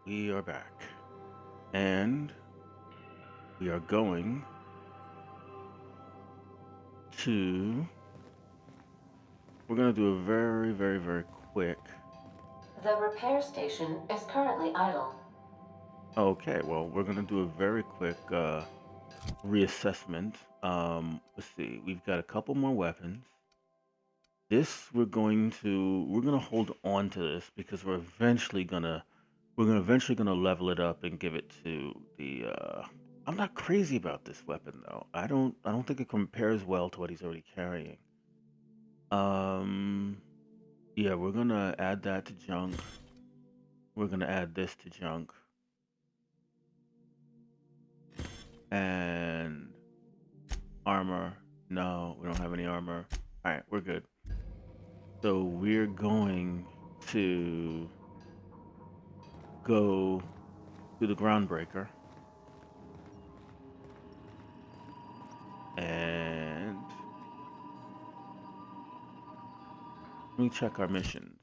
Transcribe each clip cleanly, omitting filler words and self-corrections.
We are back. And we are going to. We're going to do a very quick. The repair station is currently idle. Okay, well, we're going to do a very quick reassessment. Let's see. We've got a couple more weapons. This we're gonna hold on to this because we're eventually gonna level it up and give it to the I'm not crazy about this weapon though. I don't think it compares well to what he's already carrying. Um yeah, we're gonna add that to junk. We're gonna add this to junk. And armor. No, we don't have any armor. Alright, we're good. So we're going to go to the Groundbreaker and let me check our missions.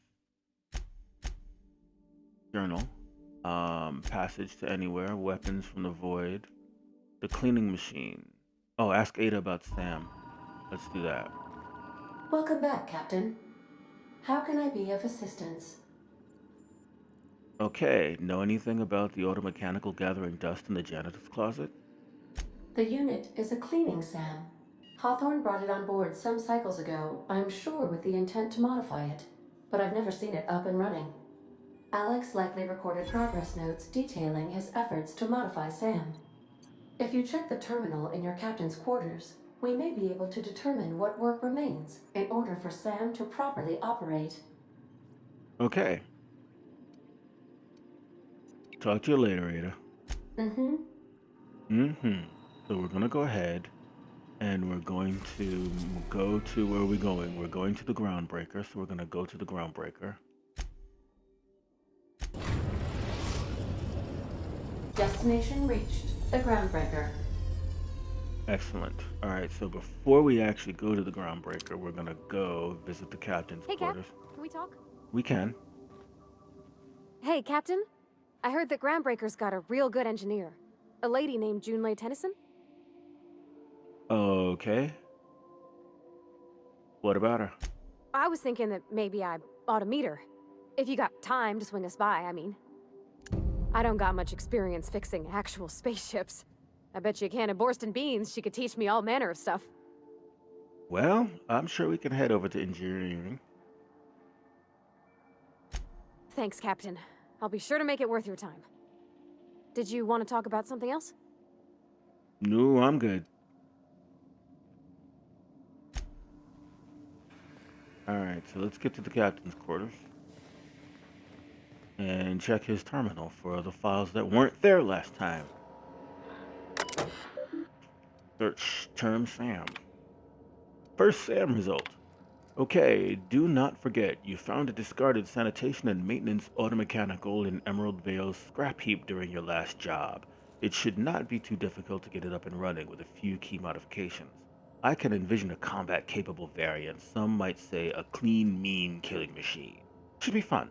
Journal. Passage to anywhere. Weapons from the void. The cleaning machine. Oh, ask Ada about Sam. Let's do that. Welcome back, Captain. How can I be of assistance? Okay, know anything about the automechanical gathering dust in the janitor's closet? The unit is a cleaning SAM. Hawthorne brought it on board some cycles ago, I'm sure with the intent to modify it, but I've never seen it up and running. Alex likely recorded progress notes detailing his efforts to modify SAM. If you check the terminal in your captain's quarters, we may be able to determine what work remains in order for SAM to properly operate. Okay. Talk to you later, Ada. Mm-hmm. Mm-hmm. So we're gonna go ahead and we're going to go to where are we going? We're going to the Groundbreaker, so we're gonna go to the Groundbreaker. Destination reached. The Groundbreaker. Excellent. All right, so before we actually go to the Groundbreaker, we're gonna go visit the captain's Hey, Cap. quarters. Can we talk? We can. Hey, Captain. I heard that Groundbreaker's got a real good engineer. A lady named Junlei Tennyson? Okay. What about her? I was thinking that maybe I ought to meet her. If you got time to swing us by, I mean. I don't got much experience fixing actual spaceships. I bet you a can of Borston beans she could teach me all manner of stuff. Well, I'm sure we can head over to engineering. Thanks, Captain. I'll be sure to make it worth your time. Did you want to talk about something else? No, I'm good. All right, so let's get to the captain's quarters and check his terminal for the files that weren't there last time. Search term SAM. First SAM result. Okay, do not forget you found a discarded sanitation and maintenance automechanical in Emerald Vale's scrap heap during your last job. It should not be too difficult to get it up and running with a few key modifications. I can envision a combat-capable variant, some might say a clean, mean killing machine. Should be fun.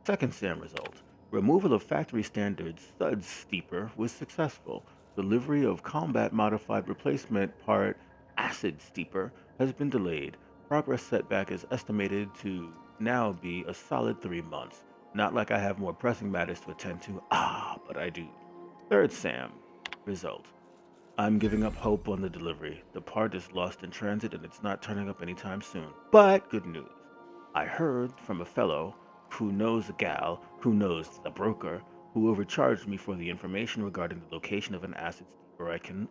Second SAM result. Removal of factory standard studs steeper was successful. Delivery of combat modified replacement part acid steeper has been delayed. Progress setback is estimated to now be a solid 3 months. Not like I have more pressing matters to attend to. But I do. Third SAM result. I'm giving up hope on the delivery. The part is lost in transit and it's not turning up anytime soon. But good news. I heard from a fellow who knows a gal who knows the broker who overcharged me for the information regarding the location of an acid steamer I can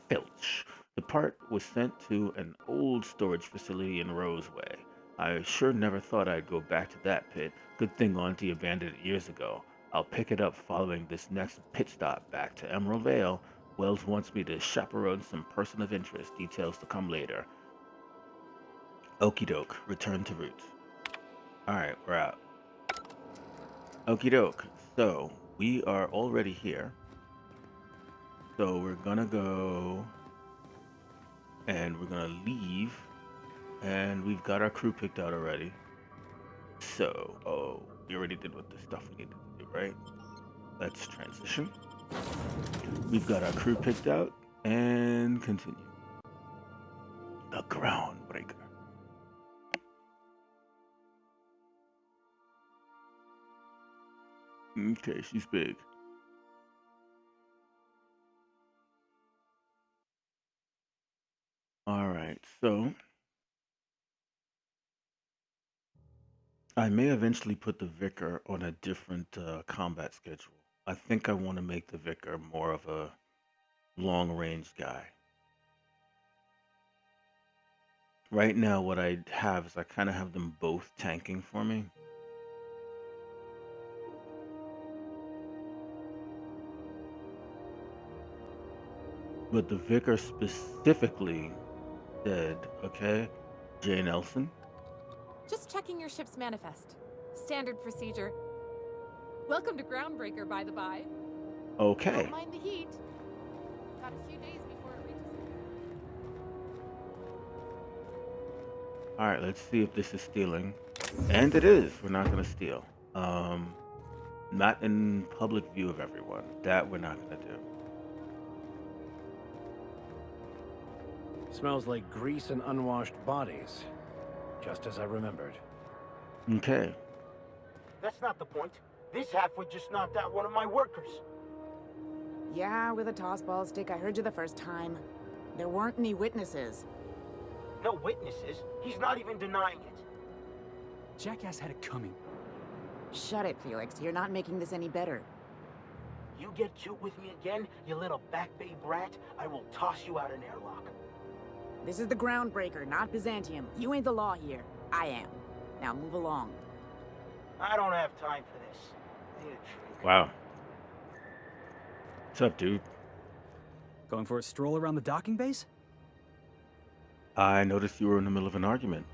filch. The part was sent to an old storage facility in Roseway. I sure never thought I'd go back to that pit. Good thing Auntie abandoned it years ago. I'll pick it up following this next pit stop back to Emerald Vale. Wells wants me to chaperone some person of interest. Details to come later. Okie doke. Return to route. Alright, we're out. Okie doke. So, we are already here. So, we're gonna go and we're gonna leave. And we've got our crew picked out already. So, we already did what the stuff we needed to do. right? Let's transition. We've got our crew picked out and continue. The Groundbreaker. Okay, she's big. Alright, so I may eventually put the Vicar on a different combat schedule. I think I want to make the Vicar more of a long-range guy. Right now, what I have is I kind of have them both tanking for me. But the Vicar specifically said, okay, Jay Nelson. Just checking your ship's manifest. Standard procedure. Welcome to Groundbreaker, by the by. Okay. Don't mind the heat. Got a few days before it reaches. All right, let's see if this is stealing. And it is. We're not going to steal. Not in public view of everyone. That we're not going to do. Smells like grease and unwashed bodies. Just as I remembered. Okay. That's not the point. This halfwit just knocked out one of my workers. Yeah, with a tossball stick. I heard you the first time. There weren't any witnesses. No witnesses. He's not even denying it. Jackass had it coming. Shut it, Felix. You're not making this any better. You get cute with me again, you little back bay brat, I will toss you out an airlock. This is the Groundbreaker, not Byzantium. You ain't the law here. I am. Now move along. I don't have time for this. I need a drink. Wow. What's up, dude? Going for a stroll around the docking base? I noticed you were in the middle of an argument.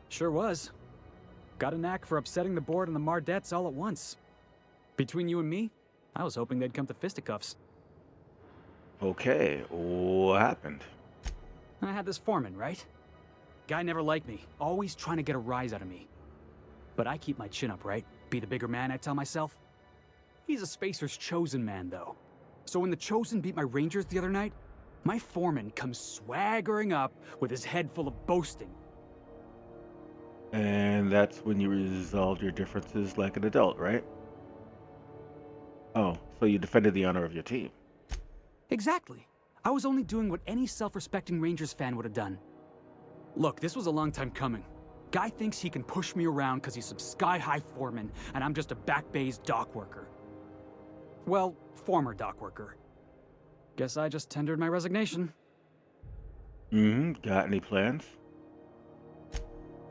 Sure was. Got a knack for upsetting the board and the Mardettes all at once. Between you and me, I was hoping they'd come to fisticuffs. Okay, what happened? I had this foreman, right? Guy never liked me, always trying to get a rise out of me. But I keep my chin up, right? Be the bigger man, I tell myself. He's a Spacer's chosen man, though. So when the Chosen beat my Rangers the other night, my foreman comes swaggering up with his head full of boasting. And that's when you resolved your differences like an adult, right? Oh, so you defended the honor of your team. Exactly. I was only doing what any self-respecting Rangers fan would have done. Look, this was a long time coming. Guy thinks he can push me around because he's some sky-high foreman, and I'm just a back bay's dock worker. Well, former dock worker. Guess I just tendered my resignation. Got any plans?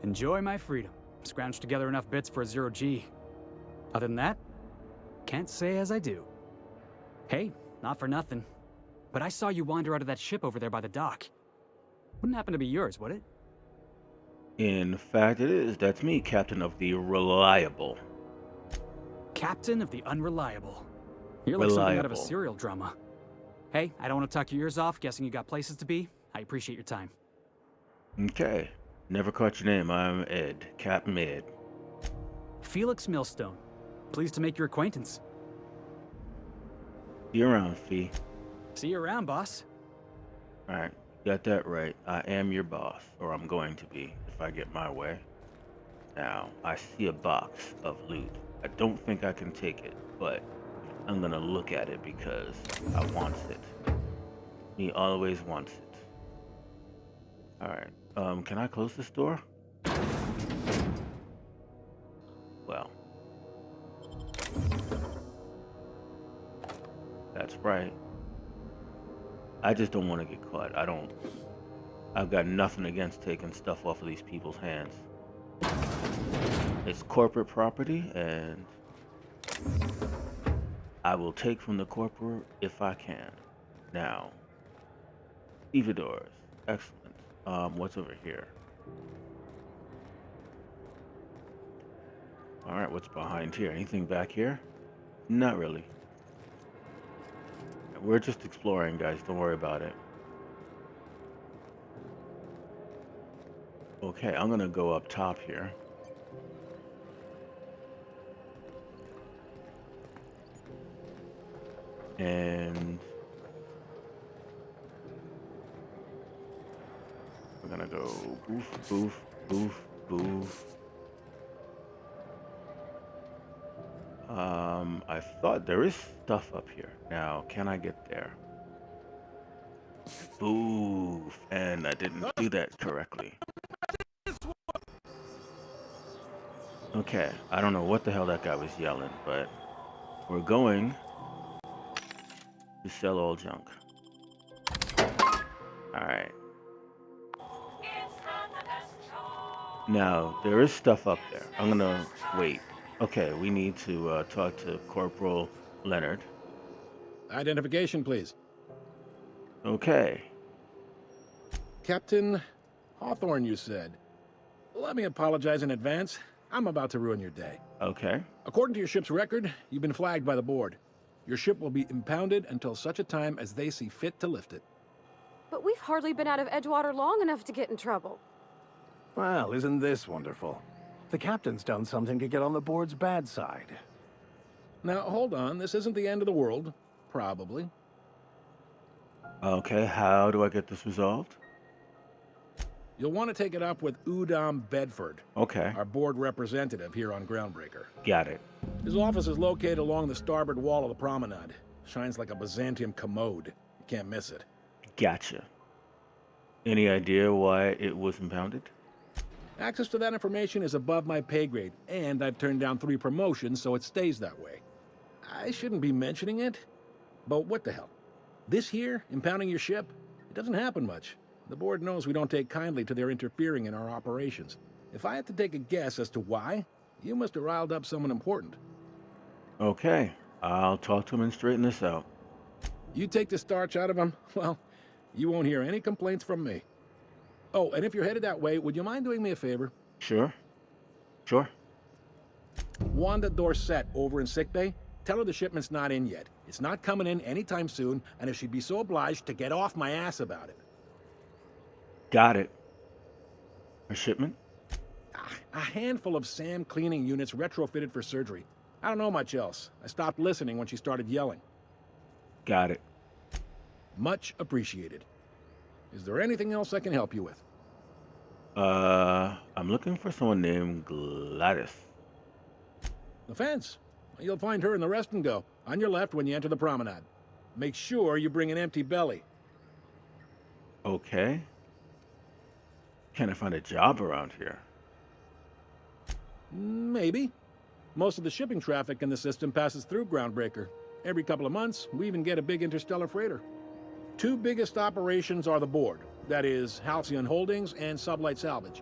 Enjoy my freedom. Scrounged together enough bits for a 0G. Other than that, can't say as I do. Hey, not for nothing, but I saw you wander out of that ship over there by the dock. Wouldn't happen to be yours, would it? In fact, it is. That's me, Captain of the Reliable. Captain of the Unreliable. You're like something out of a Reliable. serial drama. Hey, I don't want to talk your ears off, guessing you got places to be. I appreciate your time. Okay. Never caught your name. I'm Ed. Captain Ed. Felix Millstone. Pleased to make your acquaintance. See you around, Fee. See you around, boss. Alright, got that right. I am your boss, or I'm going to be, if I get my way. Now, I see a box of loot. I don't think I can take it, but I'm gonna look at it because I want it. He always wants it. Alright, can I close this door? Well. That's right. I just don't want to get caught. I've got nothing against taking stuff off of these people's hands. It's corporate property, and I will take from the corporate if I can. Now, stevedores. Excellent. What's over here? Alright, what's behind here? Anything back here? Not really. We're just exploring, guys. Don't worry about it. Okay, I'm gonna go up top here. And we're gonna go boof, boof, boof, boof. I thought there is stuff up here. Now, can I get there? Boof, and I didn't do that correctly. Okay, I don't know what the hell that guy was yelling, but we're going to sell all junk. Alright. Now, there is stuff up there. I'm gonna wait. Okay, we need to talk to Corporal Leonard. Identification, please. Okay. Captain Hawthorne, you said. Let me apologize in advance. I'm about to ruin your day. Okay. According to your ship's record, you've been flagged by the board. Your ship will be impounded until such a time as they see fit to lift it. But we've hardly been out of Edgewater long enough to get in trouble. Well, isn't this wonderful? The captain's done something to get on the board's bad side. Now, hold on. This isn't the end of the world. Probably. Okay, how do I get this resolved? You'll want to take it up with Udom Bedford, Okay, our board representative here on Groundbreaker. got it. His office is located along the starboard wall of the promenade. Shines like a Byzantium commode. You can't miss it. Gotcha. Any idea why it was impounded? Access to that information is above my pay grade, and I've turned down 3 promotions, so it stays that way. I shouldn't be mentioning it, but what the hell? This here, impounding your ship, it doesn't happen much. The board knows we don't take kindly to their interfering in our operations. If I had to take a guess as to why, you must have riled up someone important. Okay, I'll talk to him and straighten this out. You take the starch out of him, well, you won't hear any complaints from me. Oh, and if you're headed that way, would you mind doing me a favor? Sure. Sure. Wanda Dorset over in sickbay, tell her the shipment's not in yet. It's not coming in anytime soon, and if she'd be so obliged to get off my ass about it. Got it. A shipment? A handful of SAM cleaning units retrofitted for surgery. I don't know much else. I stopped listening when she started yelling. Got it. Much appreciated. Is there anything else I can help you with? I'm looking for someone named Gladys. The fence. You'll find her in the rest and go, on your left when you enter the promenade. Make sure you bring an empty belly. Okay. Can I find a job around here? Maybe. Most of the shipping traffic in the system passes through Groundbreaker. Every couple of months, we even get a big interstellar freighter. 2 biggest operations are the board, that is, Halcyon Holdings and Sublight Salvage.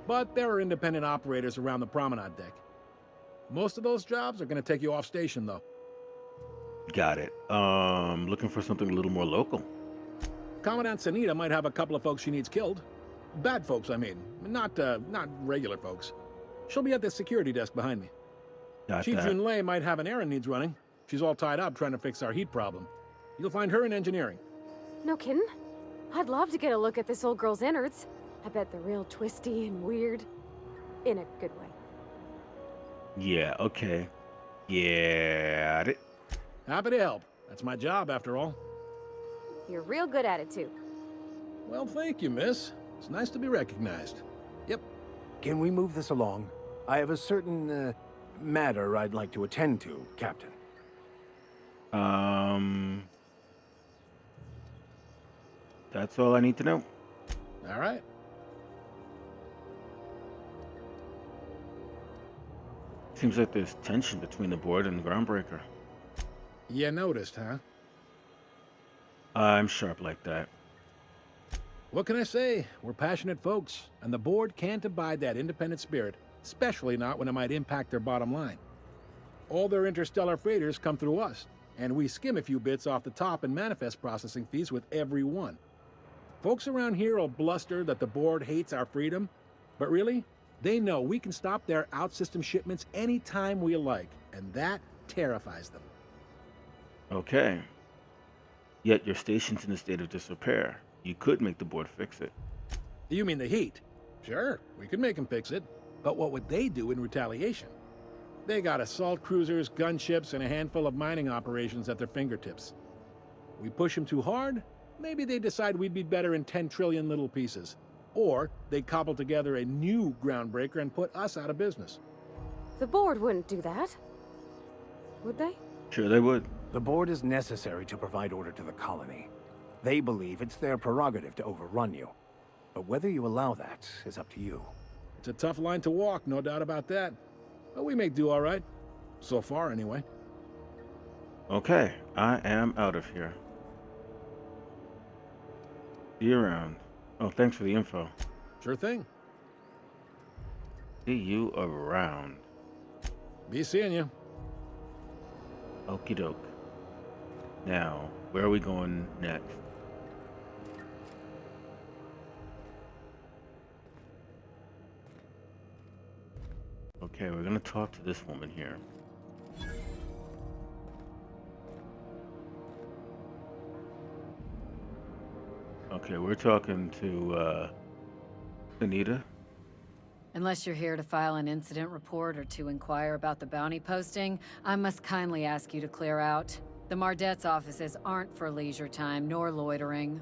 But there are independent operators around the promenade deck. Most of those jobs are going to take you off station, though. Got it. Looking for something a little more local. Commandant Sanita might have a couple of folks she needs killed. Bad folks, I mean. Not regular folks. She'll be at the security desk behind me. Got Chief that. Junlei might have an errand needs running. She's all tied up trying to fix our heat problem. You'll find her in engineering. No kidding? I'd love to get a look at this old girl's innards. I bet they're real twisty and weird. In a good way. Yeah, okay. Got it. Happy to help. That's my job, after all. You're real good at it, too. Well, thank you, miss. It's nice to be recognized. Yep. Can we move this along? I have a certain, matter I'd like to attend to, Captain. That's all I need to know. All right. Seems like there's tension between the board and the Groundbreaker. You noticed, huh? I'm sharp like that. What can I say? We're passionate folks, and the board can't abide that independent spirit, especially not when it might impact their bottom line. All their interstellar freighters come through us, and we skim a few bits off the top in manifest processing fees with every one. Folks around here will bluster that the board hates our freedom, but really, they know we can stop their out-system shipments anytime we like, and that terrifies them. Okay. Yet your station's in a state of disrepair. You could make the board fix it. You mean the heat? Sure, we could make them fix it, but what would they do in retaliation? They got assault cruisers, gunships, and a handful of mining operations at their fingertips. We push them too hard, maybe they decide we'd be better in 10 trillion little pieces. Or they cobble together a new Groundbreaker and put us out of business. The board wouldn't do that. Would they? Sure they would. The board is necessary to provide order to the colony. They believe it's their prerogative to overrun you. But whether you allow that is up to you. It's a tough line to walk, no doubt about that. But we make do all right. So far, anyway. Okay, I am out of here. See you around. Oh, thanks for the info. Sure thing. See you around. Be seeing you. Okie doke. Now, where are we going next? Okay, we're gonna talk to this woman here. Okay, we're talking to Anita. Unless you're here to file an incident report or to inquire about the bounty posting, I must kindly ask you to clear out. The Mardet's offices aren't for leisure time nor loitering.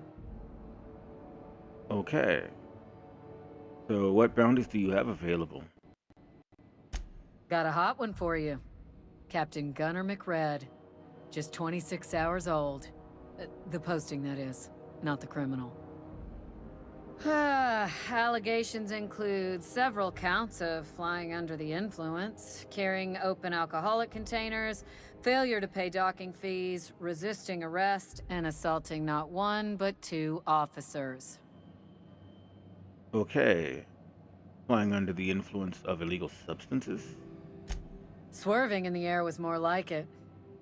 Okay. So what bounties do you have available? Got a hot one for you. Captain Gunnar McRed. Just 26 hours old. The posting, that is, not the criminal. Allegations include several counts of flying under the influence, carrying open alcoholic containers, failure to pay docking fees, resisting arrest, and assaulting not one but 2 officers. Okay. Flying under the influence of illegal substances? Swerving in the air was more like it.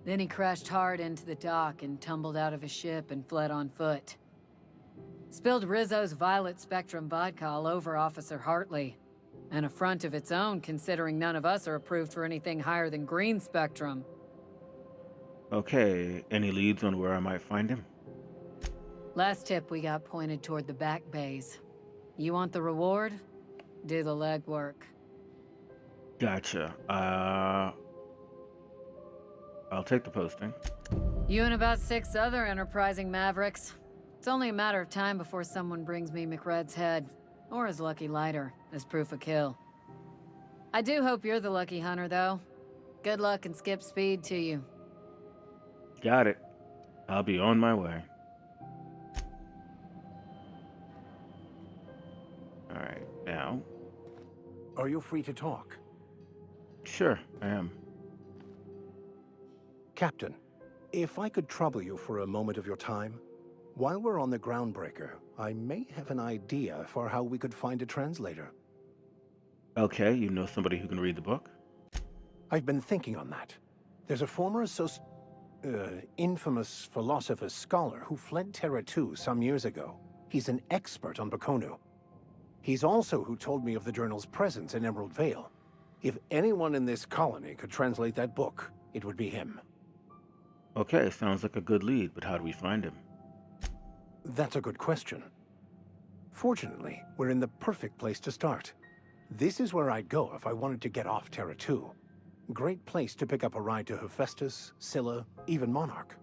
Then he crashed hard into the dock and tumbled out of his ship and fled on foot. Spilled Rizzo's Violet Spectrum vodka all over Officer Hartley. An affront of its own, considering none of us are approved for anything higher than green spectrum. Okay, any leads on where I might find him? Last tip we got pointed toward the back bays. You want the reward? Do the legwork. Gotcha. I'll take the posting. You and about 6 other enterprising mavericks. It's only a matter of time before someone brings me McRed's head, or his lucky lighter, as proof of kill. I do hope you're the lucky hunter, though. Good luck and skip speed to you. Got it. I'll be on my way. Alright, now. Are you free to talk? Sure, I am. Captain, if I could trouble you for a moment of your time. While we're on the Groundbreaker, I may have an idea for how we could find a translator. Okay, you know somebody who can read the book? I've been thinking on that. There's a former infamous philosopher scholar who fled Terra 2 some years ago. He's an expert on Bakonu. He's also who told me of the journal's presence in Emerald Vale. If anyone in this colony could translate that book, it would be him. Okay, sounds like a good lead, but how do we find him? That's a good question. Fortunately, we're in the perfect place to start. This is where I'd go if I wanted to get off Terra 2. Great place to pick up a ride to Hephaestus, Scylla, even Monarch.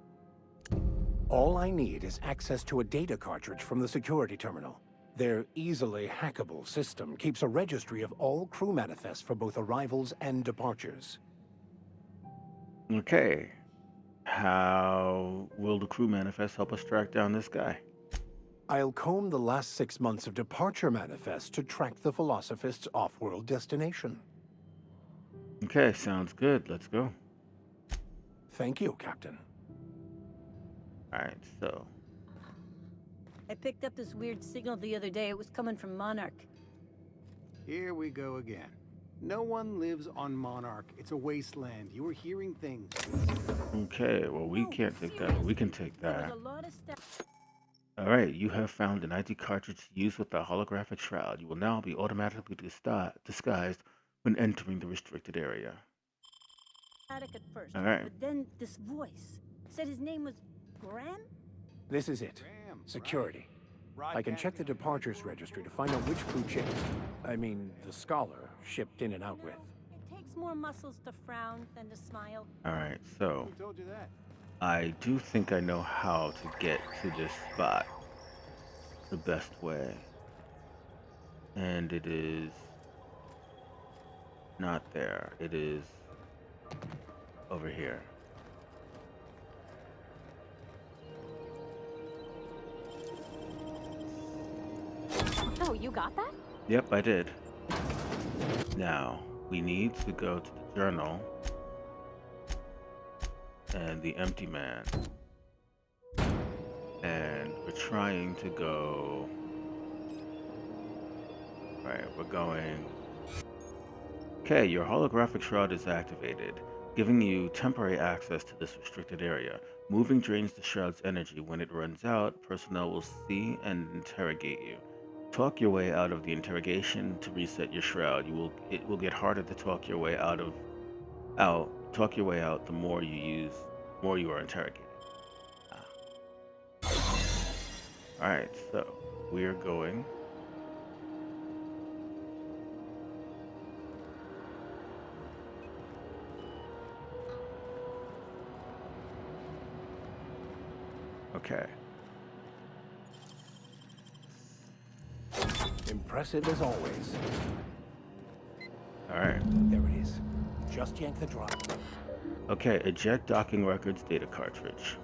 All I need is access to a data cartridge from the security terminal. Their easily hackable system keeps a registry of all crew manifests for both arrivals and departures. Okay. How will the crew manifest help us track down this guy? I'll comb the last 6 months of departure manifests to track the Philosophist's off-world destination. Okay, sounds good. Let's go. Thank you, Captain. Alright, so. I picked up this weird signal the other day. It was coming from Monarch. Here we go again. No one lives on Monarch. It's a wasteland. You were hearing things. Okay, well, we can't take that. We can take There that. was a lot of stuff. Alright, you have found an ID cartridge used with the holographic shroud. You will now be automatically disguised when entering the restricted area. Attic at first. Alright. But then this voice said his name was Graham? This is it. Security. I can check the departures registry to find out which crew the scholar, shipped in and out with. It takes takes more muscles to frown than to smile. Alright, so Who told you that? I do think I know how to get to this spot the best way. And it is not there. It is over here. Oh, you got that? Yep, I did. Now, we need to go to the journal and the empty man. And we're trying to go... Right, we're going... Okay, your holographic shroud is activated, giving you temporary access to this restricted area. Moving drains the shroud's energy. When it runs out, personnel will see and interrogate you. Talk your way out of the interrogation to reset your shroud. It will get harder to talk your way out. Talk your way out the more you are interrogated. Alright, so we are going. Okay. Impressive as always. Alright. There it is. Just yank the drop. Okay, eject docking records data cartridge.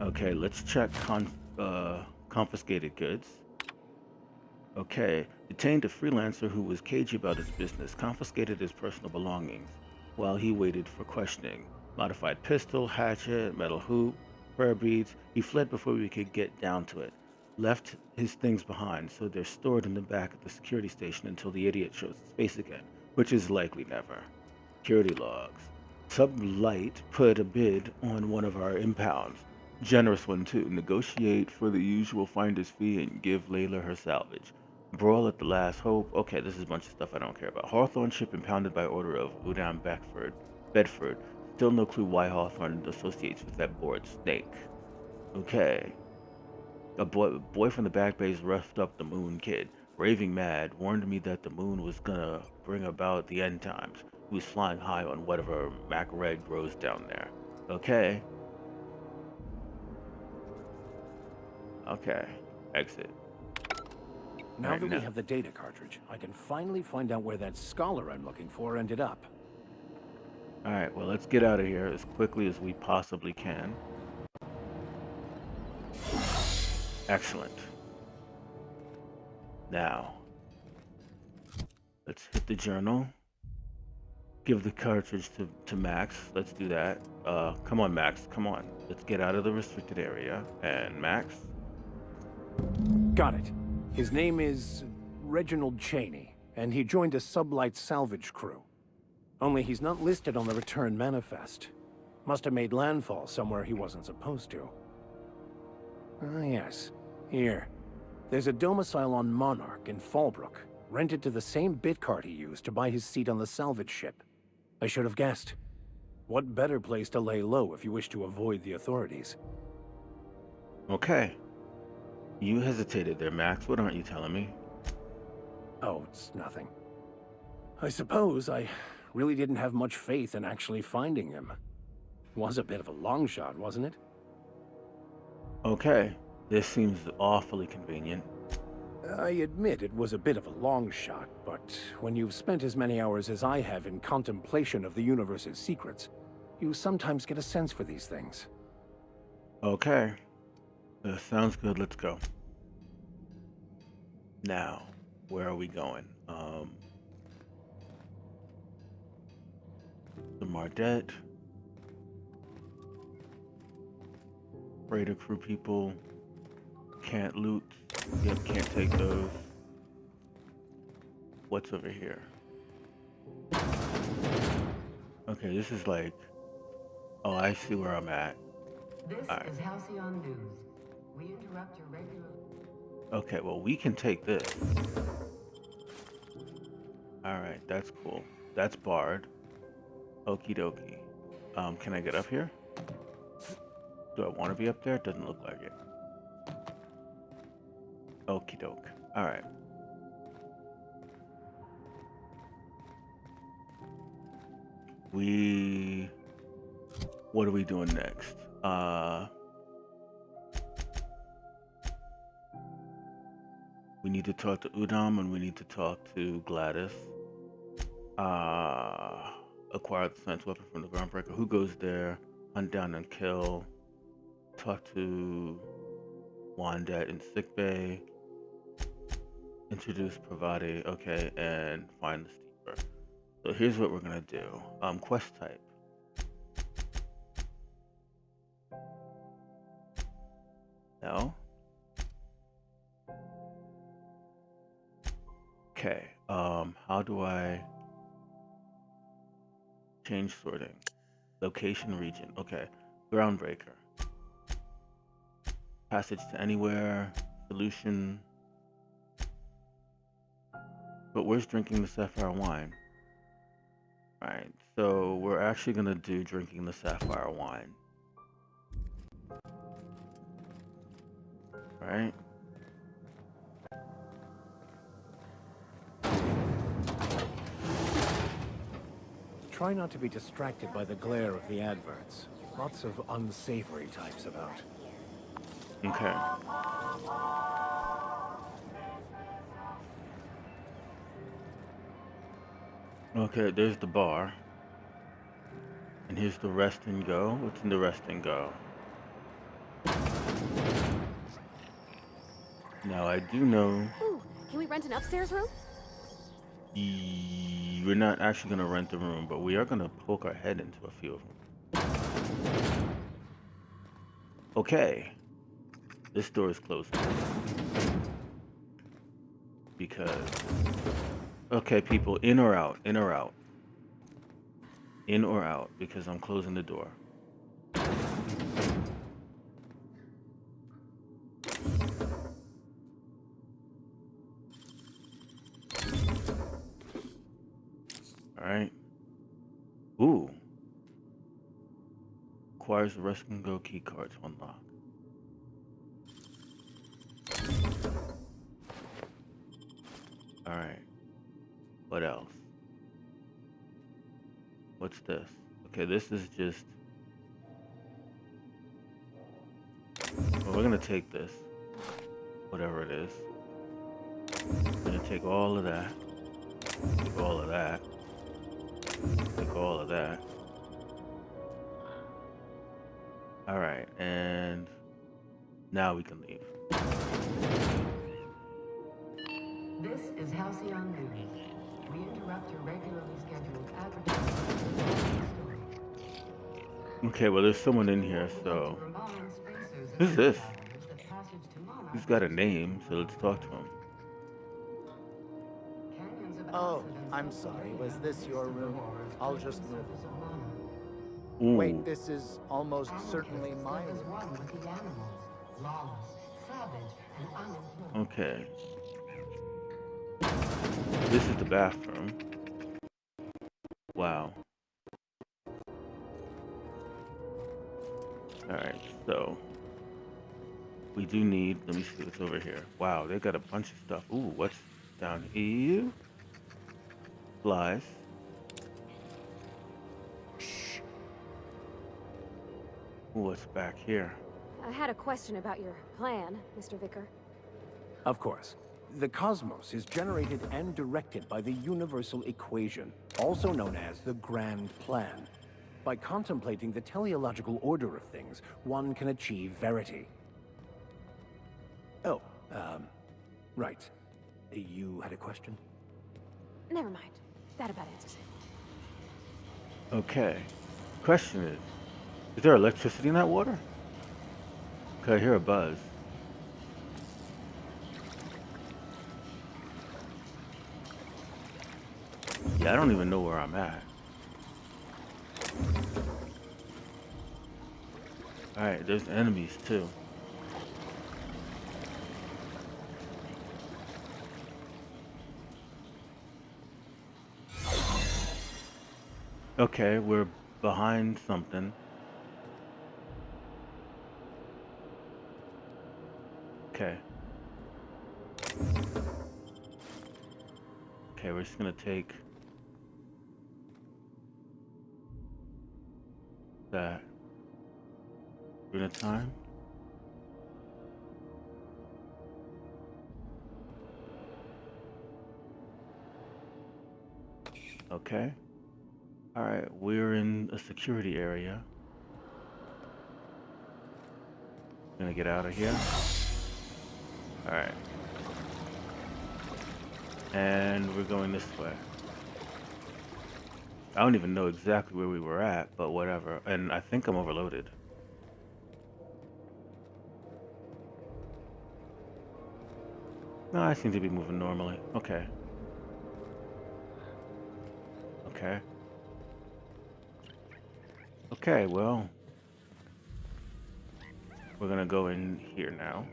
Okay, let's check confiscated goods. Okay, detained a freelancer who was cagey about his business, confiscated his personal belongings while he waited for questioning. Modified pistol, hatchet, metal hoop, prayer beads. He fled before we could get down to it. Left his things behind, so they're stored in the back of the security station until the idiot shows his face again, which is likely never. Security logs. Sublight put a bid on one of our impounds. Generous one too. Negotiate for the usual finder's fee and give Layla her salvage. Brawl at the last hope. Okay, this is a bunch of stuff I don't care about. Hawthorne ship impounded by order of Udam Bedford. Still no clue why Hawthorne associates with that bored snake. Okay. A boy from the back base roughed up the moon kid. Raving mad, warned me that the moon was gonna bring about the end times. He was flying high on whatever Mac Red grows down there. Okay. Okay. Exit. Now that we have the data cartridge, I can finally find out where that scholar I'm looking for ended up. Alright, well, let's get out of here as quickly as we possibly can. Excellent. Now, let's hit the journal. Give the cartridge to Max. Let's do that. Come on, Max. Come on. Let's get out of the restricted area. And Max? Got it. His name is Reginald Cheney, and he joined a sublight salvage crew. Only he's not listed on the return manifest. Must have made landfall somewhere he wasn't supposed to. Ah, yes. Here. There's a domicile on Monarch in Fallbrook, rented to the same bit card he used to buy his seat on the salvage ship. I should have guessed. What better place to lay low if you wish to avoid the authorities? Okay. You hesitated there, Max. What aren't you telling me? Oh, it's nothing. I suppose I really didn't have much faith in actually finding him. Was a bit of a long shot, wasn't it? Okay. This seems awfully convenient. I admit it was a bit of a long shot, but when you've spent as many hours as I have in contemplation of the universe's secrets, you sometimes get a sense for these things. Okay. Sounds good. Let's go. Now, where are we going? The Mardet. Freighter crew people. Can't loot. Yep, can't take those. What's over here? Okay, this is like... Oh, I see where I'm at. This is Halcyon News. We interrupt your regular... Okay, well, we can take this. Alright, that's cool. That's barred. Okie dokie. Can I get up here? Do I want to be up there? It doesn't look like it. Okie doke. Alright. What are we doing next? We need to talk to Udam and we need to talk to Gladys. Acquire the science weapon from the Groundbreaker. Who goes there? Hunt down and kill. Talk to Wandat in sickbay. Introduce Pravati. Okay, and find the steeper. So here's what we're gonna do. Quest type. No. Okay. How do I change sorting? Location region. Okay. Groundbreaker. Passage to anywhere. Solution. But where's drinking the sapphire wine? Right. So we're actually gonna do drinking the sapphire wine. Right. Try not to be distracted by the glare of the adverts. Lots of unsavory types about. Okay. Okay, there's the bar. And here's the rest and go. What's in the rest and go? Now I do know. Ooh, can we rent an upstairs room? We're not actually gonna rent the room, but we are gonna poke our head into a few of them. Okay. This door is closed. Because... Okay, people, in or out? In or out? In or out, because I'm closing the door. Alright. Ooh. Requires the rest and go key card to unlock. Alright. What else? What's this? Okay, this is just... Well, we're gonna take this. Whatever it is. We're gonna take all of that. Take all of that. Take all of that. Alright, and... Now we can leave. This is Halcyon News. We interrupt your regularly scheduled advertising. Okay, well there's someone in here, so... Who's this? He's got a name, so let's talk to him. Oh, I'm sorry. Was this your room? I'll just move along. Ooh. Wait, this is almost certainly my room. Okay. This is the bathroom. Wow. Alright, so... We do need... Let me see what's over here. Wow, they got a bunch of stuff. Ooh, what's down here? Flies. Shh. Ooh, what's back here? I had a question about your plan, Mr. Vicar. Of course. The cosmos is generated and directed by the universal equation, also known as the Grand Plan. By contemplating the teleological order of things, one can achieve verity. Oh, right. You had a question? Never mind. That about answers it. Okay. Question is there electricity in that water? Could I hear a buzz? Yeah, I don't even know where I'm at. Alright, there's enemies too. Okay, we're behind something. Okay. Okay, we're just gonna take... That. Unit time. Okay. Alright, we're in a security area. Gonna get out of here. Alright. And we're going this way. I don't even know exactly where we were at, but whatever. And I think I'm overloaded. No, I seem to be moving normally. Okay. Okay. Okay, well. We're gonna go in here now.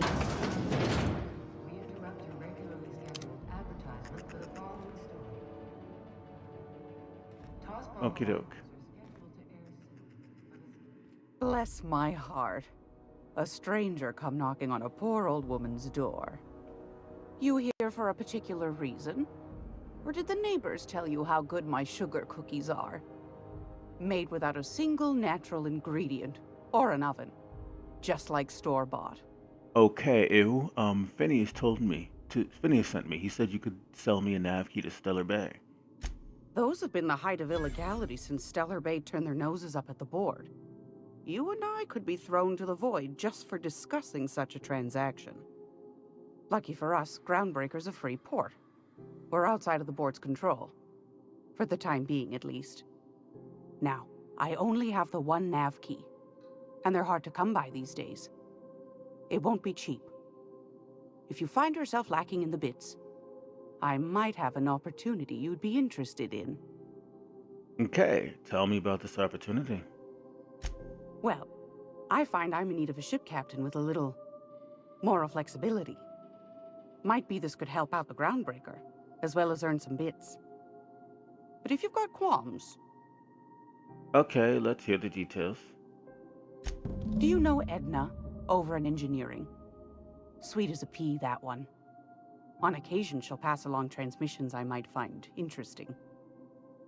We interrupt your regularly scheduled advertisement for the following story. Tossball Okie doke. are scheduled to air soon. Bless my heart. A stranger come knocking on a poor old woman's door. You here for a particular reason? Or did the neighbors tell you how good my sugar cookies are? Made without a single natural ingredient, or an oven. Just like store-bought. Okay, ew. Phineas Phineas sent me. He said you could sell me a nav key to Stellar Bay. Those have been the height of illegality since Stellar Bay turned their noses up at the board. You and I could be thrown to the void just for discussing such a transaction. Lucky for us, Groundbreaker's a free port. We're outside of the board's control. For the time being, at least. Now, I only have the one nav key. And they're hard to come by these days. It won't be cheap. If you find yourself lacking in the bits, I might have an opportunity you'd be interested in. Okay, tell me about this opportunity. Well, I find I'm in need of a ship captain with a little moral flexibility. Might be this could help out the Groundbreaker, as well as earn some bits. But if you've got qualms... Okay, let's hear the details. Do you know Edna, over in engineering? Sweet as a pea, that one. On occasion, she'll pass along transmissions I might find interesting.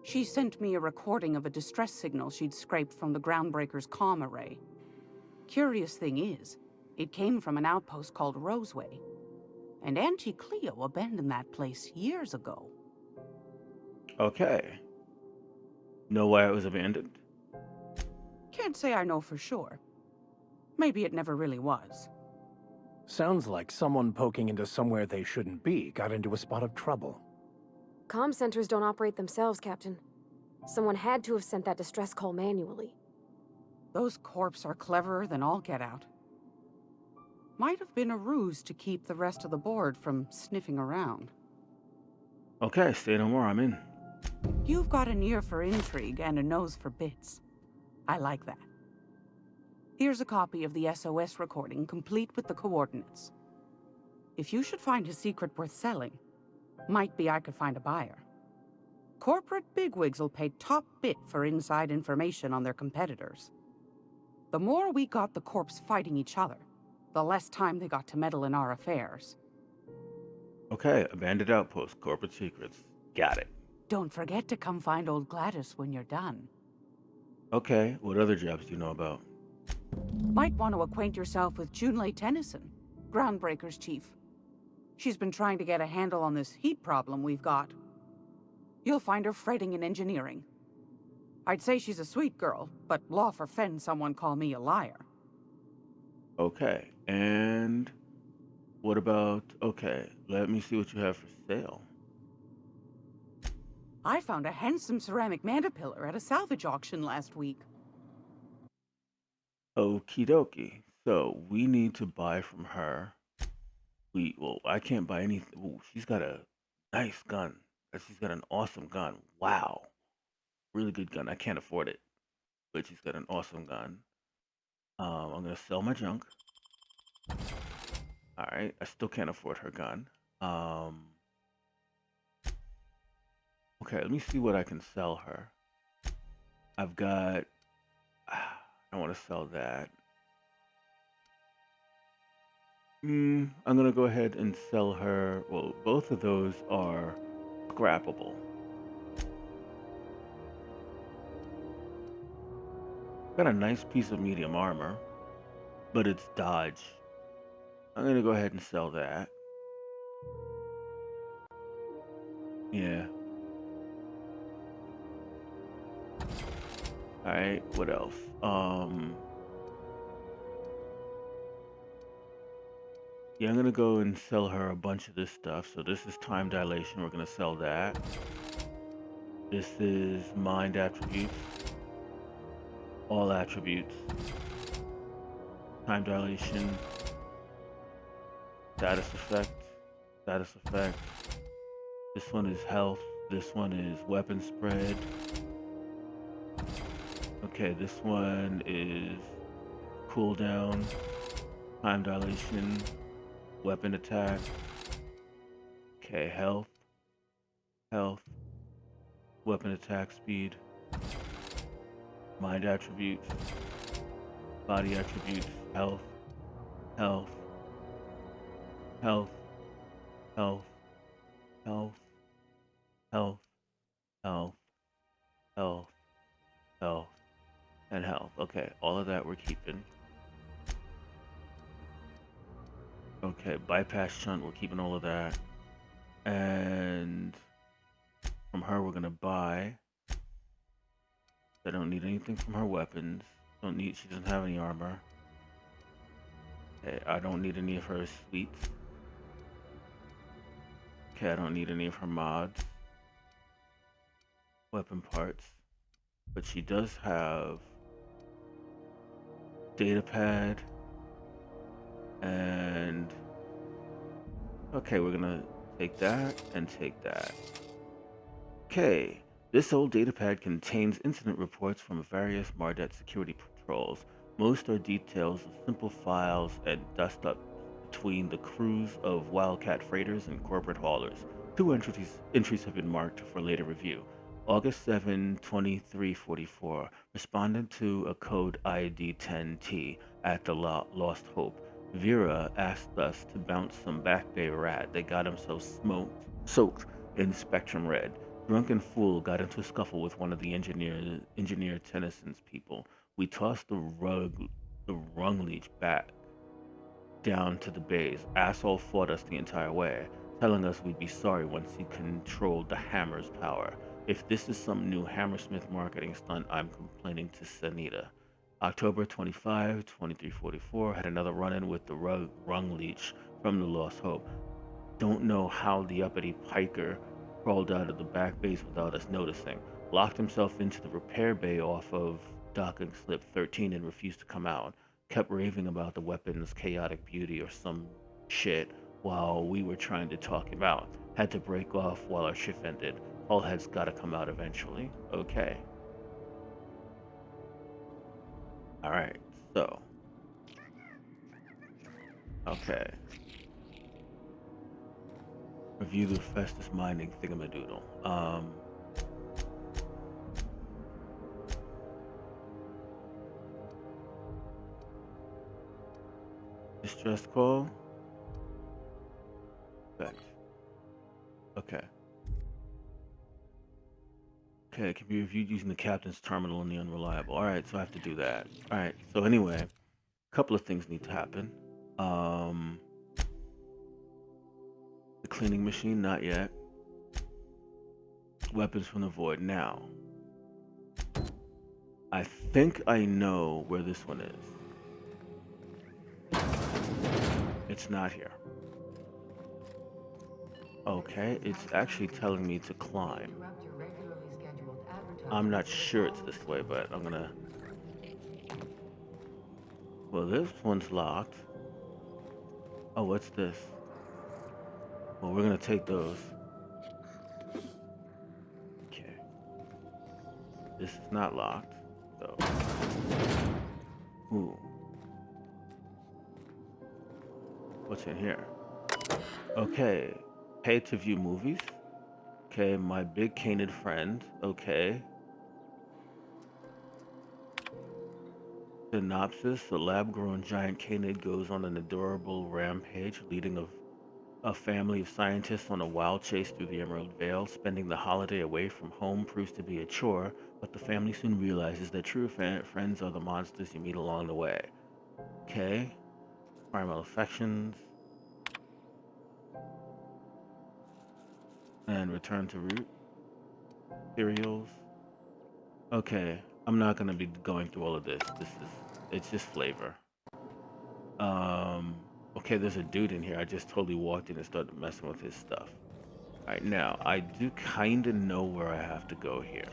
She sent me a recording of a distress signal she'd scraped from the Groundbreaker's comm array. Curious thing is, it came from an outpost called Roseway. And Auntie Cleo abandoned that place years ago. Okay. Know why it was abandoned? Can't say I know for sure. Maybe it never really was. Sounds like someone poking into somewhere they shouldn't be got into a spot of trouble. Comm centers don't operate themselves, Captain. Someone had to have sent that distress call manually. Those corps are cleverer than all get out. Might have been a ruse to keep the rest of the board from sniffing around. Okay, say no more, I'm in. You've got an ear for intrigue and a nose for bits. I like that. Here's a copy of the SOS recording, complete with the coordinates. If you should find a secret worth selling, might be I could find a buyer. Corporate bigwigs will pay top bit for inside information on their competitors. The more we got the corps fighting each other, the less time they got to meddle in our affairs. Okay, abandoned outpost, corporate secrets. Got it. Don't forget to come find old Gladys when you're done. Okay, what other jobs do you know about? Might want to acquaint yourself with Junlei Tennyson, Groundbreaker's chief. She's been trying to get a handle on this heat problem we've got. You'll find her fretting in engineering. I'd say she's a sweet girl, but law forfend someone call me a liar. Okay, and what about... Okay, let me see what you have for sale. I found a handsome ceramic mandapillar at a salvage auction last week. Okie dokie. So, we need to buy from her. Well, I can't buy anything. Ooh, she's got a nice gun. She's got an awesome gun. Wow. Really good gun. I can't afford it. But she's got an awesome gun. I'm going to sell my junk. Alright, I still can't afford her gun. Okay, let me see what I can sell her. I've got... I want to sell that. I'm going to go ahead and sell her... Well, both of those are scrappable. Got a nice piece of medium armor, but it's dodge. I'm gonna go ahead and sell that. Yeah. Alright, what else? Yeah, I'm gonna go and sell her a bunch of this stuff. So this is time dilation, we're gonna sell that. This is mind attributes. All attributes. Time dilation. Status effect. Status effect. This one is health. This one is weapon spread. Okay, this one is cooldown. Time dilation. Weapon attack. Okay, health. Health. Weapon attack speed. Mind attributes. Body attributes. Health. Health. Health. Health. Health. Health. Health. Health. Health. And health. Okay, all of that we're keeping. Okay, bypass shunt, we're keeping all of that. And from her, we're gonna buy. I don't need anything from her weapons. She doesn't have any armor. Okay, I don't need any of her suites. Okay, I don't need any of her mods. Weapon parts. But she does have datapad. And okay, we're gonna take that and take that. Okay, this old datapad contains incident reports from various Mardet security patrols. Most are details of simple files and dust-up between the crews of Wildcat freighters and corporate haulers. Two entries have been marked for later review. August 7, 2344. Respondent to a code ID 10T at the Lost Hope. Vera asked us to bounce some Back Bay rat. They got him so soaked in Spectrum Red. Drunken fool got into a scuffle with one of the engineer Tennyson's people. We tossed the rung leech back down to the bays. Asshole fought us the entire way, telling us we'd be sorry once he controlled the hammer's power. If this is some new Hammersmith marketing stunt, I'm complaining to Sanita. October 25, 2344, had another run-in with the rung leech from the Lost Hope. Don't know how the uppity piker crawled out of the back base without us noticing. Locked himself into the repair bay off of docking slip 13 and refused to come out. Kept raving about the weapon's chaotic beauty or some shit while we were trying to talk him out. Had to break off while our shift ended. Hullhead's gotta come out eventually. Okay. Alright, so. Okay. Review the Festus mining thingamadoodle. Distress call. Effect. Okay. Okay, it can be reviewed using the captain's terminal in the unreliable. Alright, so I have to do that. Alright, so anyway, a couple of things need to happen. The cleaning machine, not yet. Weapons from the void, now. I think I know where this one is. It's not here. Okay, it's actually telling me to climb. I'm not sure it's this way, but I'm gonna... Well, this one's locked. Oh, what's this? Well, we're gonna take those. Okay. This is not locked, so... Ooh. What's in here? Okay. Pay to view movies. Okay, my big canid friend. Okay. Synopsis: the lab-grown giant canid goes on an adorable rampage, leading A family of scientists on a wild chase through the Emerald Vale. Spending the holiday away from home proves to be a chore, but the family soon realizes that true friends are the monsters you meet along the way. Okay. Primal affections. And return to root. Cereals. Okay, I'm not gonna be going through all of this. It's just flavor. Okay, there's a dude in here. I just totally walked in and started messing with his stuff. Alright, now, I do kinda know where I have to go here.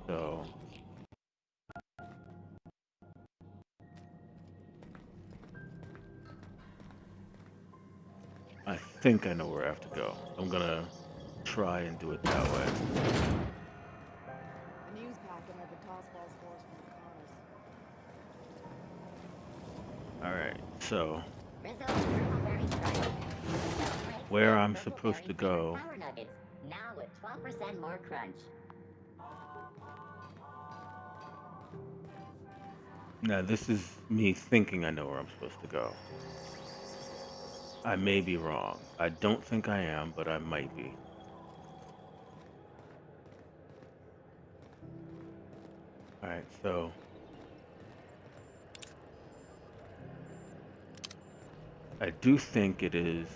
So... I think I know where I have to go. I'm gonna try and do it that way. A news packet had the toss ball scores from the cars. Alright, so... where I'm supposed to go... Now with 12% more crunch. Now, this is me thinking I know where I'm supposed to go. I may be wrong. I don't think I am, but I might be. Alright, so... I do think it is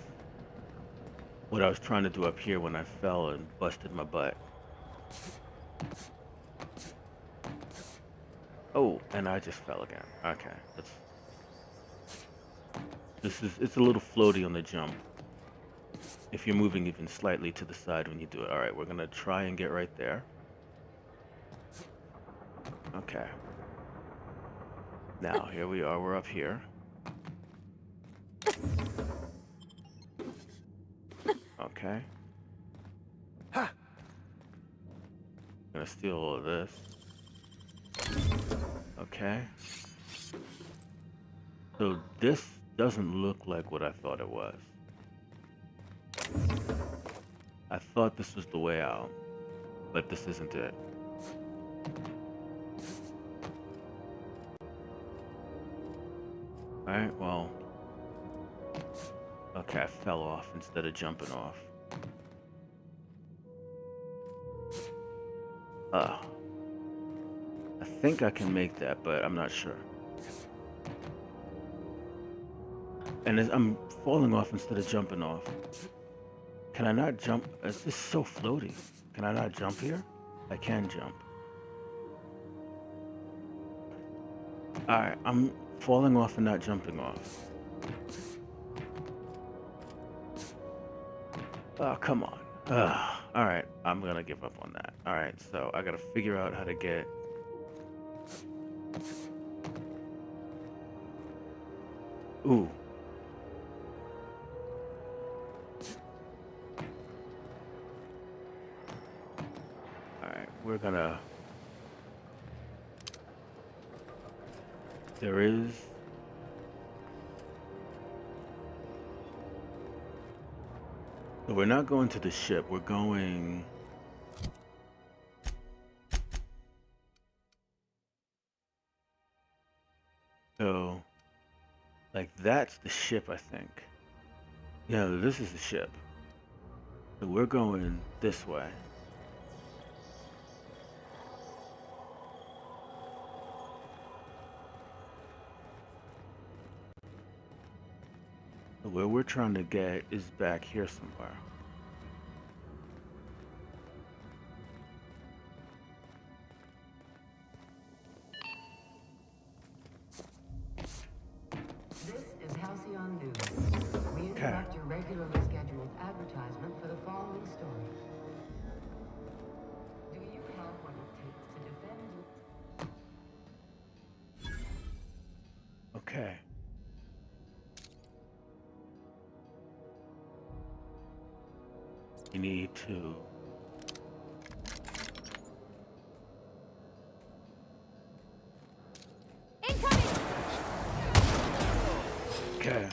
what I was trying to do up here when I fell and busted my butt. Oh, and I just fell again. Okay, it's a little floaty on the jump. If you're moving even slightly to the side when you do it. Alright, we're gonna try and get right there. Okay. Now, here we are, we're up here. Okay. Gonna steal all of this. Okay. So this doesn't look like what I thought it was. I thought this was the way out, but this isn't it. Alright, well... okay, I fell off instead of jumping off. I think I can make that, but I'm not sure. And I'm falling off instead of jumping off. Can I not jump? It's just so floaty. Can I not jump here? I can jump. Alright, I'm falling off and not jumping off. Oh, come on. Alright, I'm gonna give up on that. Alright, so I gotta figure out how to get... Ooh. Alright, we're gonna... There is... So we're not going to the ship, we're going... So... like, that's the ship, I think. Yeah, this is the ship. So we're going this way. So where we're trying to get is back here somewhere. This is Halcyon News. We interrupt your regularly scheduled advertisement for the following story. Do you have what it takes to defend your... Okay. You need to... Okay.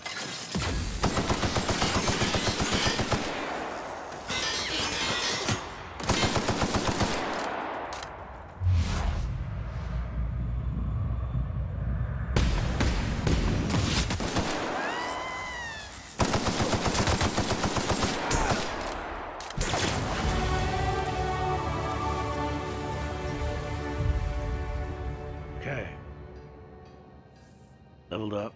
Leveled up.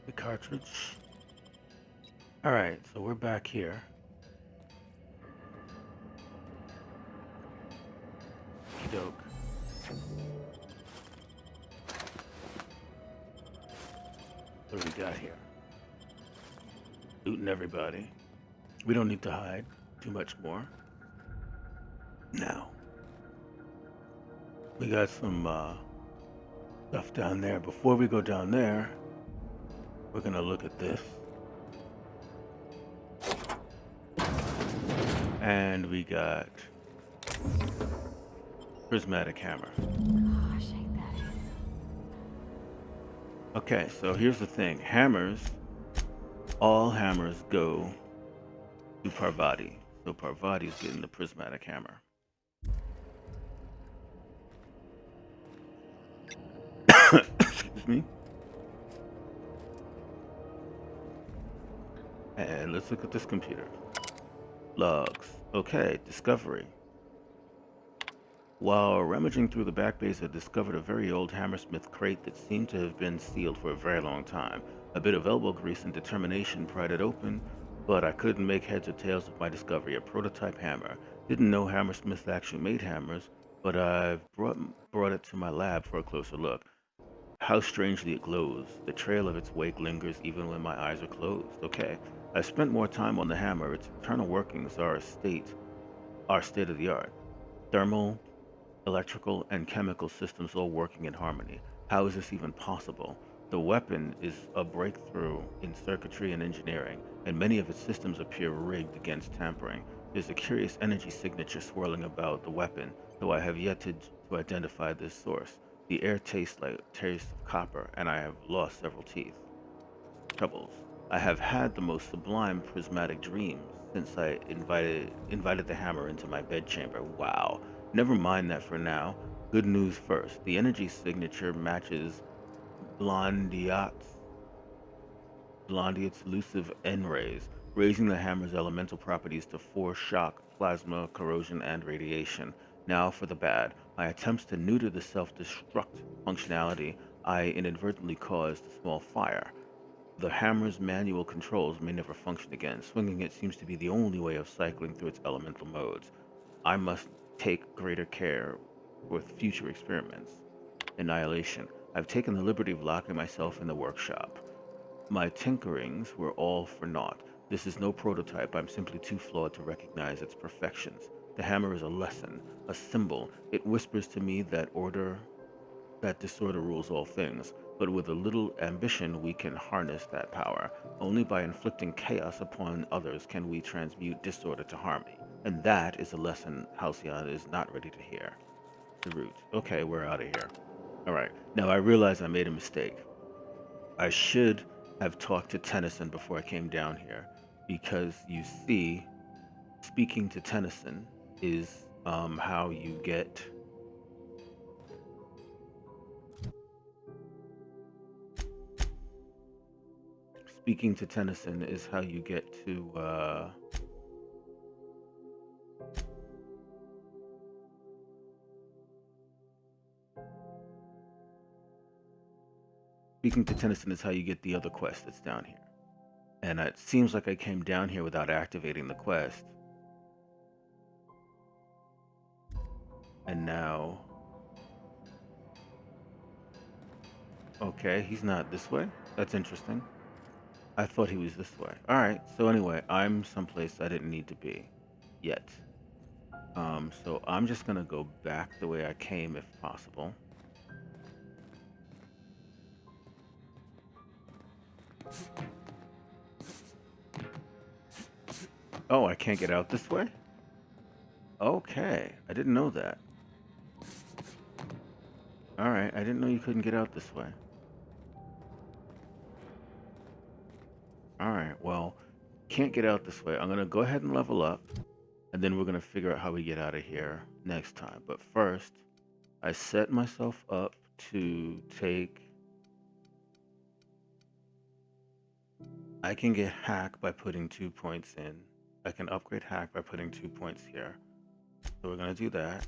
The cartridge. Alright, so we're back here. Doke. What do we got here? Looting everybody. We don't need to hide too much more. Now, we got some stuff down there. Before we go down there, we're gonna look at this. And we got prismatic hammer. Gosh, ain't that handsome. Okay, so here's the thing. Hammers, all hammers go to Parvati. So Parvati's getting the prismatic hammer. Excuse me. And let's look at this computer. Logs. Okay, discovery. While rummaging through the back base, I discovered a very old Hammersmith crate that seemed to have been sealed for a very long time. A bit of elbow grease and determination pried it open, but I couldn't make heads or tails of my discovery. A prototype hammer. Didn't know Hammersmith actually made hammers, but I've brought it to my lab for a closer look. How strangely it glows. The trail of its wake lingers even when my eyes are closed. Okay, I spent more time on the hammer. Its internal workings are state of the art. Thermal, electrical, and chemical systems all working in harmony. How is this even possible? The weapon is a breakthrough in circuitry and engineering, and many of its systems appear rigged against tampering. There's a curious energy signature swirling about the weapon, though I have yet to identify this source. The air tastes like taste of copper, and I have lost several teeth. Troubles. I have had the most sublime prismatic dreams since I invited the hammer into my bedchamber. Wow. Never mind that for now. Good news first. The energy signature matches Blondiot's elusive N-rays, raising the hammer's elemental properties to 4 shock, plasma, corrosion, and radiation. Now for the bad. My attempts to neuter the self-destruct functionality I inadvertently caused a small fire. The hammer's manual controls may never function again. Swinging it seems to be the only way of cycling through its elemental modes. I must take greater care with future experiments. Annihilation. I've taken the liberty of locking myself in the workshop. My tinkerings were all for naught. This is no prototype. I'm simply too flawed to recognize its perfections. The hammer is a lesson, a symbol. It whispers to me that disorder rules all things. But with a little ambition, we can harness that power. Only by inflicting chaos upon others can we transmute disorder to harmony. And that is a lesson Halcyon is not ready to hear. The root. Okay, we're out of here. Alright, now I realize I made a mistake. I should have talked to Tennyson before I came down here, because you see, speaking to Tennyson is how you get... Speaking to Tennyson is how you get to, Speaking to Tennyson is how you get the other quest that's down here. And it seems like I came down here without activating the quest. And now... Okay, he's not this way? That's interesting. I thought he was this way. Alright, so anyway, I'm someplace I didn't need to be. Yet. So I'm just gonna go back the way I came if possible. Oh, I can't get out this way? Okay, I didn't know that. Alright, I didn't know you couldn't get out this way. Alright, well, can't get out this way. I'm gonna go ahead and level up, and then we're gonna figure out how we get out of here next time. But first, I set myself up to take... I can get hack by putting 2 points in. I can upgrade hack by putting 2 points here. So we're gonna do that.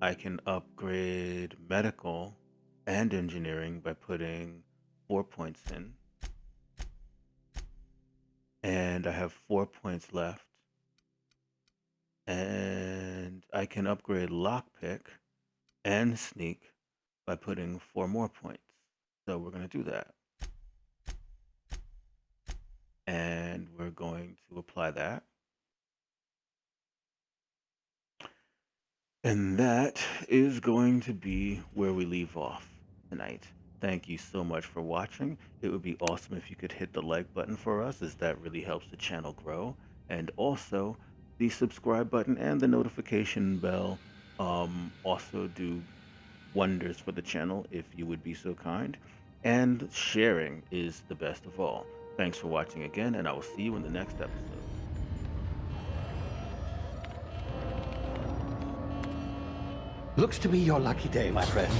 I can upgrade medical and engineering by putting 4 points in. And I have 4 points left. And I can upgrade lockpick and sneak by putting 4 more points. So we're going to do that. And we're going to apply that. And that is going to be where we leave off tonight. Thank you so much for watching. It would be awesome if you could hit the like button for us, as that really helps the channel grow. And also, the subscribe button and the notification bell also do wonders for the channel if you would be so kind. And sharing is the best of all. Thanks for watching again, and I will see you in the next episode. Looks to be your lucky day, my friend.